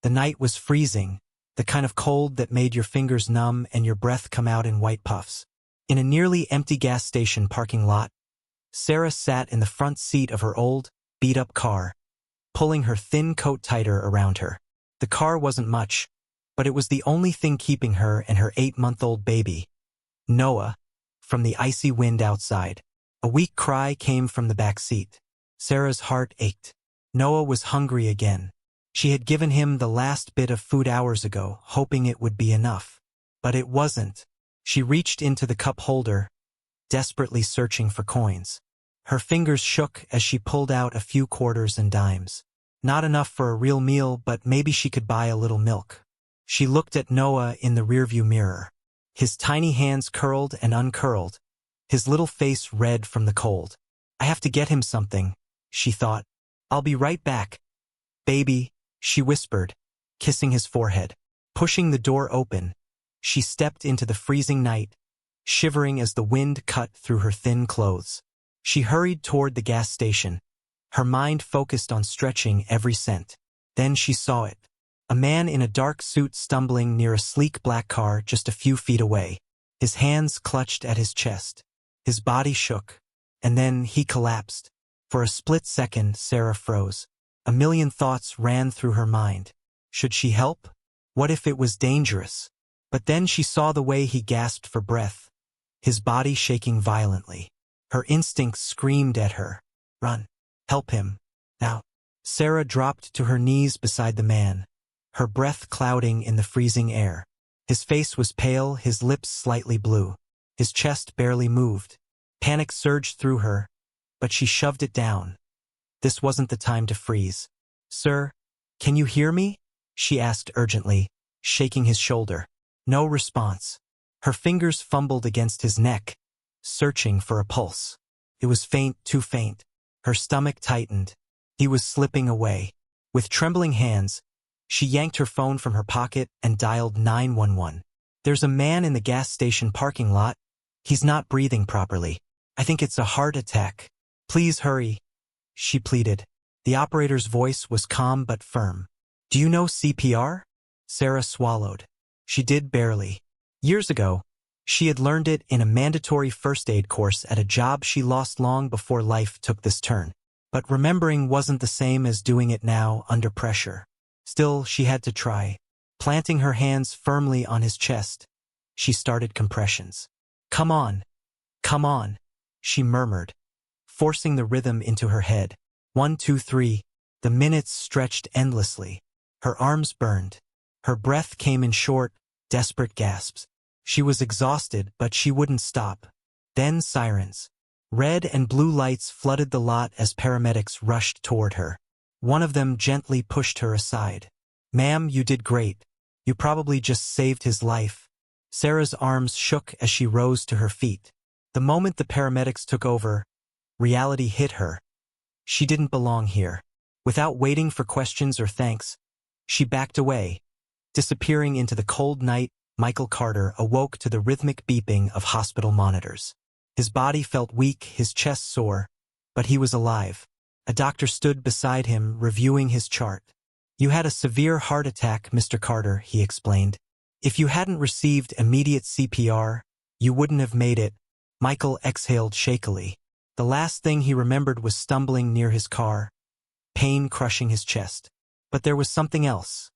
The night was freezing, the kind of cold that made your fingers numb and your breath come out in white puffs. In a nearly empty gas station parking lot, Sarah sat in the front seat of her old, beat-up car, pulling her thin coat tighter around her. The car wasn't much, but it was the only thing keeping her and her 8-month-old baby, Noah, from the icy wind outside. A weak cry came from the back seat. Sarah's heart ached. Noah was hungry again. She had given him the last bit of food hours ago, hoping it would be enough. But it wasn't. She reached into the cup holder, desperately searching for coins. Her fingers shook as she pulled out a few quarters and dimes. Not enough for a real meal, but maybe she could buy a little milk. She looked at Noah in the rearview mirror. His tiny hands curled and uncurled, his little face red from the cold. I have to get him something, she thought. I'll be right back. Baby, she whispered, kissing his forehead. Pushing the door open, she stepped into the freezing night, shivering as the wind cut through her thin clothes. She hurried toward the gas station, her mind focused on stretching every cent. Then she saw it. A man in a dark suit stumbling near a sleek black car just a few feet away. His hands clutched at his chest. His body shook, and then he collapsed. For a split second, Sarah froze. A million thoughts ran through her mind. Should she help? What if it was dangerous? But then she saw the way he gasped for breath, his body shaking violently. Her instincts screamed at her. Run. Help him. Now. Sarah dropped to her knees beside the man, her breath clouding in the freezing air. His face was pale, his lips slightly blue. His chest barely moved. Panic surged through her, but she shoved it down. This wasn't the time to freeze. Sir, can you hear me? She asked urgently, shaking his shoulder. No response. Her fingers fumbled against his neck, searching for a pulse. It was faint, too faint. Her stomach tightened. He was slipping away. With trembling hands, she yanked her phone from her pocket and dialed 911. There's a man in the gas station parking lot. He's not breathing properly. I think it's a heart attack. Please hurry, she pleaded. The operator's voice was calm but firm. Do you know CPR? Sarah swallowed. She did barely. Years ago, she had learned it in a mandatory first aid course at a job she lost long before life took this turn. But remembering wasn't the same as doing it now under pressure. Still, she had to try. Planting her hands firmly on his chest, she started compressions. Come on, she murmured, forcing the rhythm into her head. 1, 2, 3. The minutes stretched endlessly. Her arms burned. Her breath came in short, desperate gasps. She was exhausted, but she wouldn't stop. Then sirens. Red and blue lights flooded the lot as paramedics rushed toward her. One of them gently pushed her aside. Ma'am, you did great. You probably just saved his life. Sarah's arms shook as she rose to her feet. The moment the paramedics took over, reality hit her. She didn't belong here. Without waiting for questions or thanks, she backed away. Disappearing into the cold night, Michael Carter awoke to the rhythmic beeping of hospital monitors. His body felt weak, his chest sore, but he was alive. A doctor stood beside him, reviewing his chart. You had a severe heart attack, Mr. Carter, he explained. If you hadn't received immediate CPR, you wouldn't have made it. Michael exhaled shakily. The last thing he remembered was stumbling near his car, pain crushing his chest. But there was something else.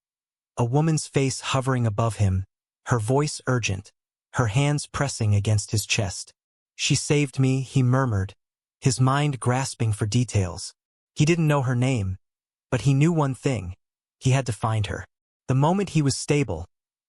A woman's face hovering above him, her voice urgent, her hands pressing against his chest. She saved me, he murmured, his mind grasping for details. He didn't know her name, but he knew one thing. He had to find her. The moment he was stable,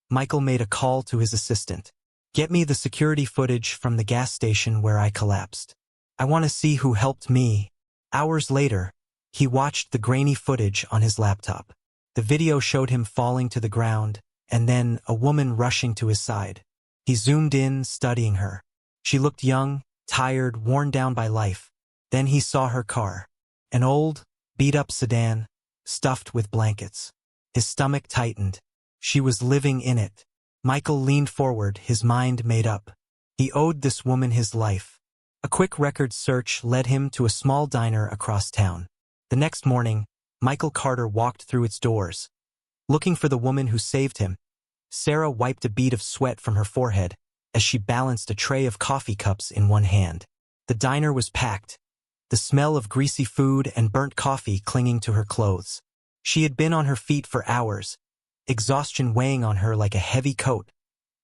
Michael made a call to his assistant. Get me the security footage from the gas station where I collapsed. I want to see who helped me. Hours later, he watched the grainy footage on his laptop. The video showed him falling to the ground, and then a woman rushing to his side. He zoomed in, studying her. She looked young, tired, worn down by life. Then he saw her car. An old, beat-up sedan, stuffed with blankets. His stomach tightened. She was living in it. Michael leaned forward, his mind made up. He owed this woman his life. A quick record search led him to a small diner across town. The next morning, Michael Carter walked through its doors. looking for the woman who saved him. Sarah wiped a bead of sweat from her forehead as she balanced a tray of coffee cups in one hand. The diner was packed, the smell of greasy food and burnt coffee clinging to her clothes. She had been on her feet for hours, exhaustion weighing on her like a heavy coat,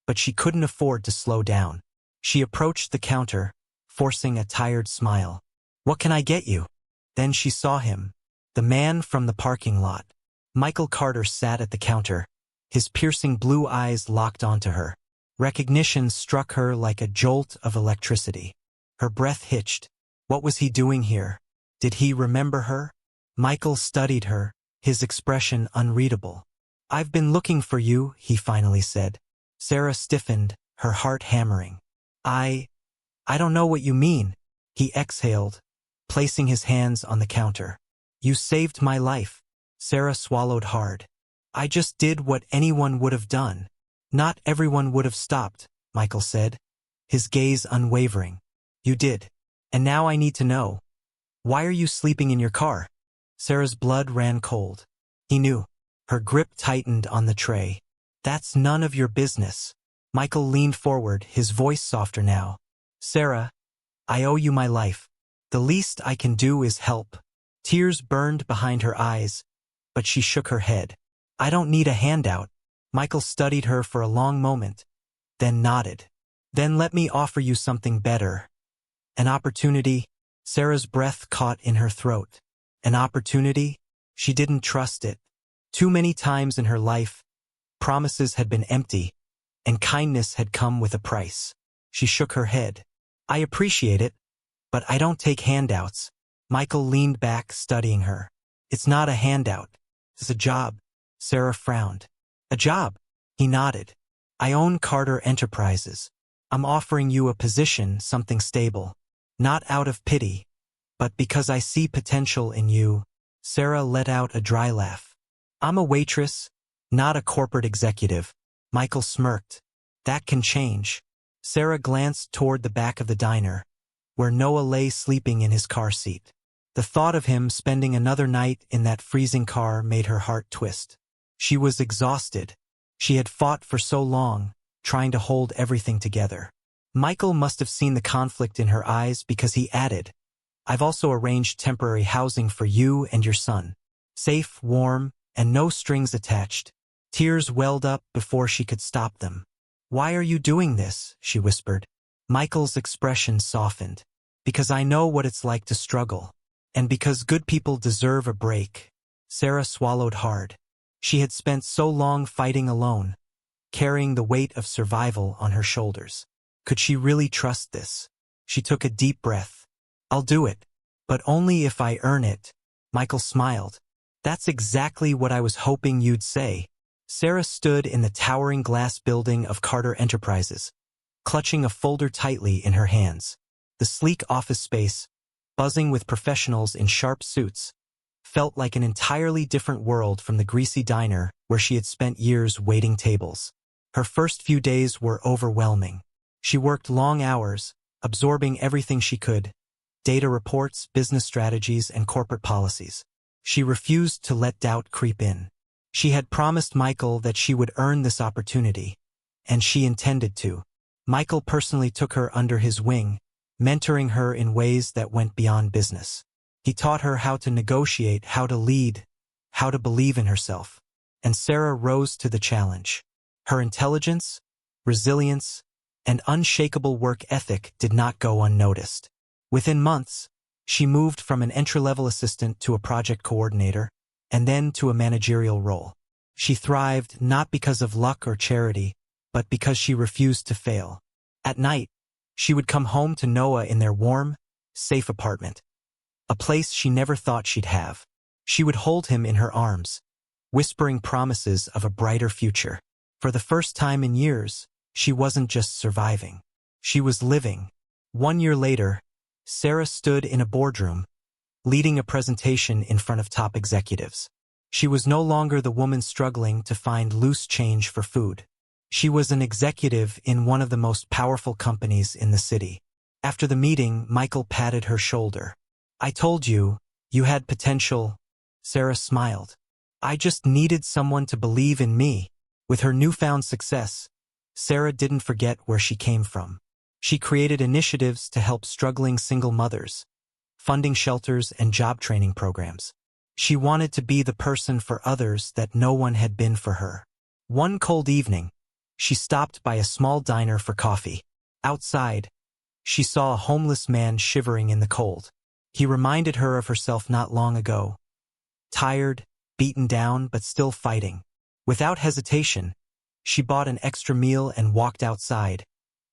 but she couldn't afford to slow down. She approached the counter, forcing a tired smile. "What can I get you?" Then she saw him, the man from the parking lot. Michael Carter sat at the counter, his piercing blue eyes locked onto her. Recognition struck her like a jolt of electricity. Her breath hitched. What was he doing here? Did he remember her? Michael studied her, his expression unreadable. "I've been looking for you," he finally said. Sarah stiffened, her heart hammering. I don't know what you mean," he exhaled, placing his hands on the counter. "You saved my life." Sarah swallowed hard. "I just did what anyone would have done." "Not everyone would have stopped," Michael said, his gaze unwavering. "You did. And now I need to know. Why are you sleeping in your car?" Sarah's blood ran cold. He knew. Her grip tightened on the tray. "That's none of your business." Michael leaned forward, his voice softer now. "Sarah, I owe you my life. The least I can do is help." Tears burned behind her eyes, but she shook her head. "I don't need a handout." Michael studied her for a long moment, then nodded. "Then let me offer you something better. An opportunity." Sarah's breath caught in her throat. An opportunity? She didn't trust it. Too many times in her life, promises had been empty, and kindness had come with a price. She shook her head. "I appreciate it, but I don't take handouts." Michael leaned back, studying her. "It's not a handout. It's a job." Sarah frowned. "A job?" He nodded. "I own Carter Enterprises. I'm offering you a position, something stable. Not out of pity, but because I see potential in you." Sarah let out a dry laugh. "I'm a waitress, not a corporate executive." Michael smirked. "That can change." Sarah glanced toward the back of the diner, where Noah lay sleeping in his car seat. The thought of him spending another night in that freezing car made her heart twist. She was exhausted. She had fought for so long, trying to hold everything together. Michael must have seen the conflict in her eyes because he added, "I've also arranged temporary housing for you and your son. Safe, warm, and no strings attached." Tears welled up before she could stop them. "Why are you doing this?" she whispered. Michael's expression softened. "Because I know what it's like to struggle. And because good people deserve a break." Sarah swallowed hard. She had spent so long fighting alone, carrying the weight of survival on her shoulders. Could she really trust this? She took a deep breath. "I'll do it, but only if I earn it." Michael smiled. "That's exactly what I was hoping you'd say." Sarah stood in the towering glass building of Carter Enterprises, clutching a folder tightly in her hands. The sleek office space, buzzing with professionals in sharp suits, felt like an entirely different world from the greasy diner where she had spent years waiting tables. Her first few days were overwhelming. She worked long hours, absorbing everything she could: data reports, business strategies, and corporate policies. She refused to let doubt creep in. She had promised Michael that she would earn this opportunity, and she intended to. Michael personally took her under his wing, mentoring her in ways that went beyond business. He taught her how to negotiate, how to lead, how to believe in herself. And Sarah rose to the challenge. Her intelligence, resilience, and unshakable work ethic did not go unnoticed. Within months, she moved from an entry-level assistant to a project coordinator, and then to a managerial role. She thrived not because of luck or charity, but because she refused to fail. At night, she would come home to Noah in their warm, safe apartment, a place she never thought she'd have. She would hold him in her arms, whispering promises of a brighter future. For the first time in years, she wasn't just surviving. She was living. 1 year later, Sarah stood in a boardroom, leading a presentation in front of top executives. She was no longer the woman struggling to find loose change for food. She was an executive in one of the most powerful companies in the city. After the meeting, Michael patted her shoulder. "I told you, you had potential." Sarah smiled. I just needed someone to believe in me. With her newfound success, Sarah didn't forget where she came from. She created initiatives to help struggling single mothers, funding shelters and job training programs. She wanted to be the person for others that no one had been for her. One cold evening, she stopped by a small diner for coffee. Outside, she saw a homeless man shivering in the cold. He reminded her of herself not long ago. Tired, beaten down, but still fighting. Without hesitation, she bought an extra meal and walked outside,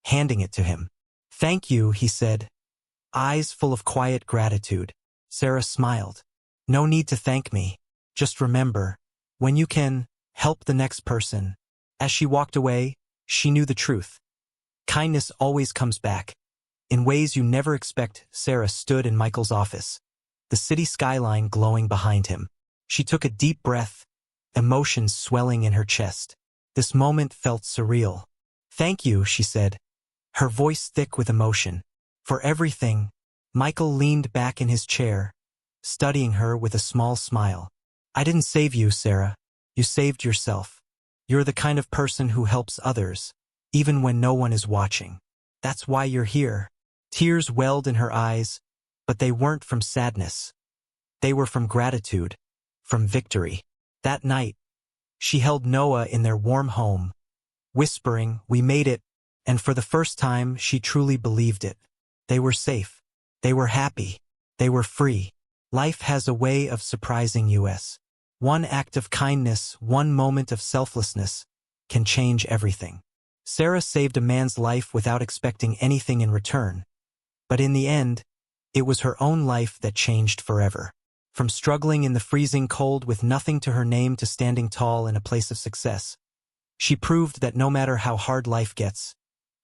handing it to him. "Thank you," he said, eyes full of quiet gratitude. Sarah smiled. "No need to thank me. Just remember, when you can, help the next person." As she walked away, she knew the truth. Kindness always comes back. In ways you never expect. Sarah stood in Michael's office, the city skyline glowing behind him. She took a deep breath, emotions swelling in her chest. This moment felt surreal. "Thank you," she said, her voice thick with emotion. "For everything." Michael leaned back in his chair, studying her with a small smile. "I didn't save you, Sarah. You saved yourself. You're the kind of person who helps others, even when no one is watching. That's why you're here." Tears welled in her eyes, but they weren't from sadness. They were from gratitude, from victory. That night, she held Noah in their warm home, whispering, "We made it," and for the first time she truly believed it. They were safe. They were happy. They were free. Life has a way of surprising us. One act of kindness, one moment of selflessness, can change everything. Sarah saved a man's life without expecting anything in return. But in the end, it was her own life that changed forever. From struggling in the freezing cold with nothing to her name to standing tall in a place of success, she proved that no matter how hard life gets,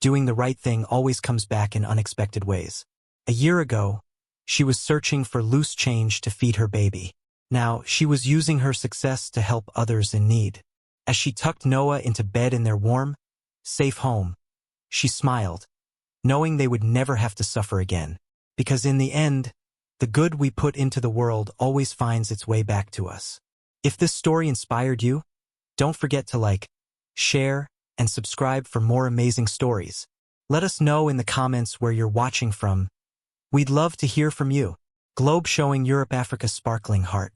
doing the right thing always comes back in unexpected ways. A year ago, she was searching for loose change to feed her baby. Now, she was using her success to help others in need. As she tucked Noah into bed in their warm, safe home, she smiled, knowing they would never have to suffer again. Because in the end, the good we put into the world always finds its way back to us. If this story inspired you, don't forget to like, share, and subscribe for more amazing stories. Let us know in the comments where you're watching from. We'd love to hear from you. Globe showing Europe Africa's sparkling heart.